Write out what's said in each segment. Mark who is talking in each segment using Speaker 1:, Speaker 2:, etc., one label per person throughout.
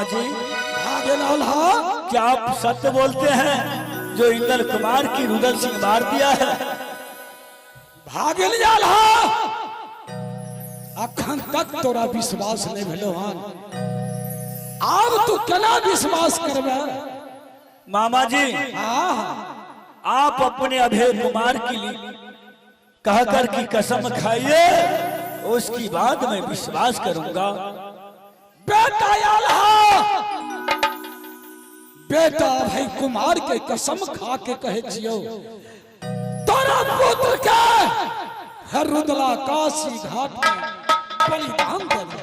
Speaker 1: मामा जी
Speaker 2: भागे लाला
Speaker 1: क्या आप सत्य बोलते हैं? जो इंद्र कुमार की रुदल सिंह मार दिया है।
Speaker 2: भागे लाला अखन तक तोरा विश्वास नहीं भेलो हन, अब तू केना विश्वास करबे?
Speaker 1: मामा जी
Speaker 2: हाँ
Speaker 1: आप अपने अभय कुमार के लिए कहकर की कसम खाइए, उसकी बाद मैं विश्वास करूंगा।
Speaker 2: बेटा आला बेटा भाई कुमार के कसम खा के कहे छियो तोरा पुत्र के हरुदला काशी घाट में बलिदान दे दे।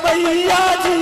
Speaker 1: मैया जी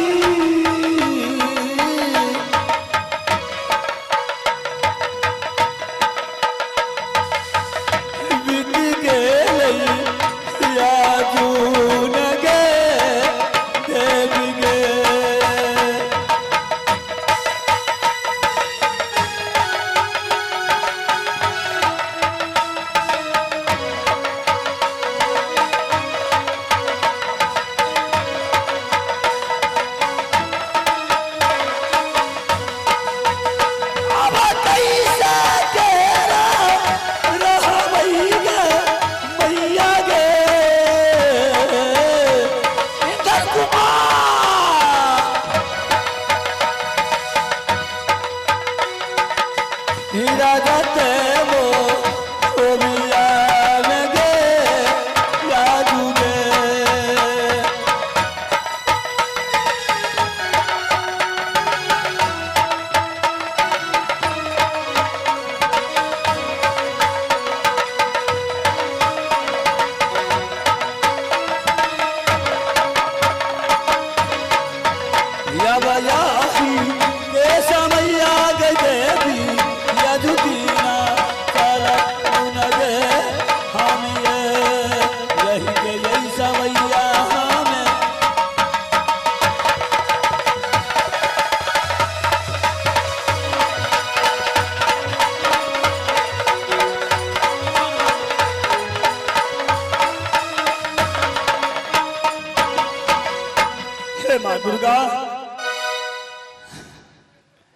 Speaker 1: माँ दुर्गा,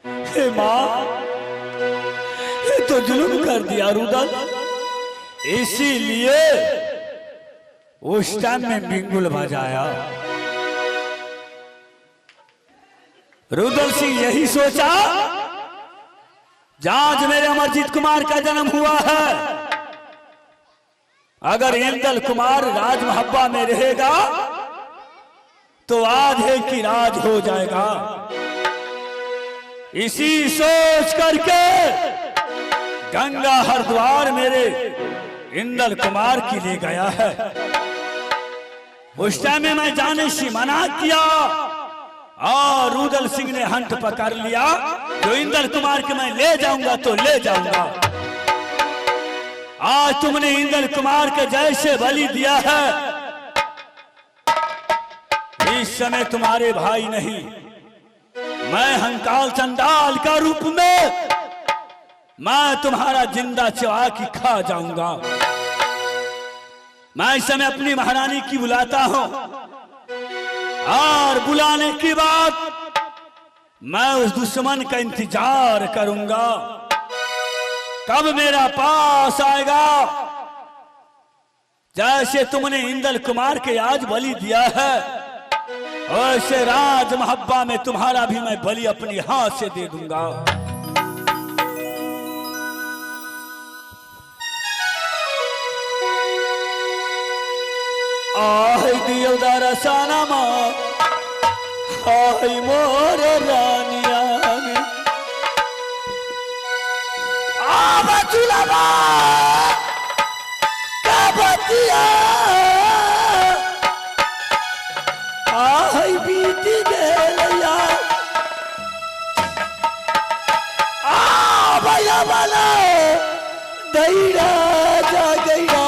Speaker 1: हे माँ, ये तो जुल्म कर दिया रुदल, इसीलिए उस टाइम में बिंगुल बजाया। रुदल सिंह यही सोचा, आज मेरे अमरजीत कुमार का जन्म हुआ है, अगर इंदल कुमार राज महब्बा में रहेगा तो आधे की राज हो जाएगा। इसी सोच करके गंगा हरिद्वार मेरे इंदल कुमार की ले गया है। उस टाइम में मैं जाने से मना किया और रुदल सिंह ने हंट पकड़ लिया, जो इंदल कुमार के मैं ले जाऊंगा तो ले जाऊंगा। आज तुमने इंदल कुमार के जैसे बलि दिया है, इस समय तुम्हारे भाई नहीं, मैं हंकाल चंडाल का रूप में मैं तुम्हारा जिंदा चबा की खा जाऊंगा। मैं इस समय अपनी महारानी की बुलाता हूं और बुलाने के बाद मैं उस दुश्मन का इंतजार करूंगा कब मेरा पास आएगा। जैसे तुमने इंदल कुमार के आज बलि दिया है, ऐसे राज महब्बा में तुम्हारा भी मैं बलि अपनी हाथ से दे दूंगा। आह दियो दरसाना माँ, आह मोर रानिया में चुलावा का बतिया बीती गया भैया वाला दैरा जा गया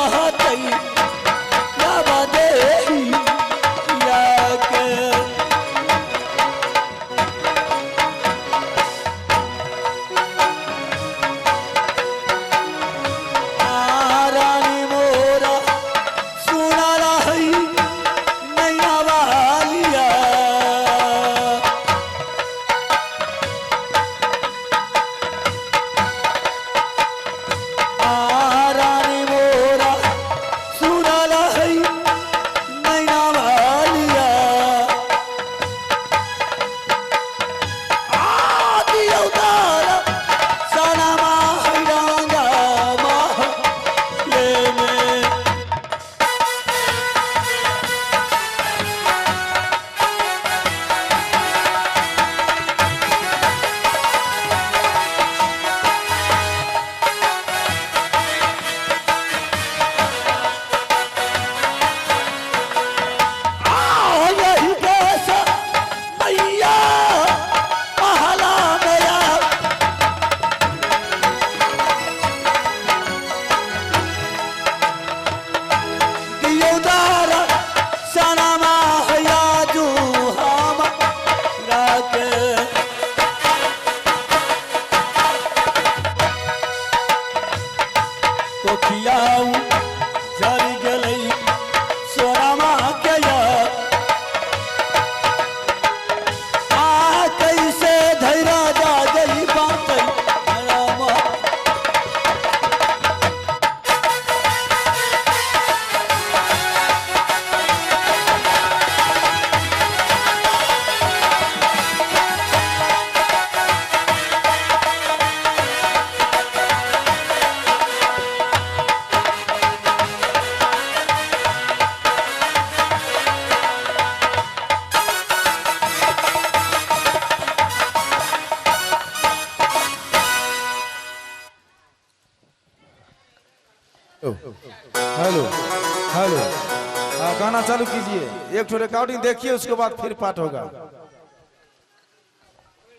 Speaker 3: हेलो हेलो, हाँ गाना चालू कीजिए, एक ठो रिकॉर्डिंग देखिए, उसके बाद फिर पाठ होगा।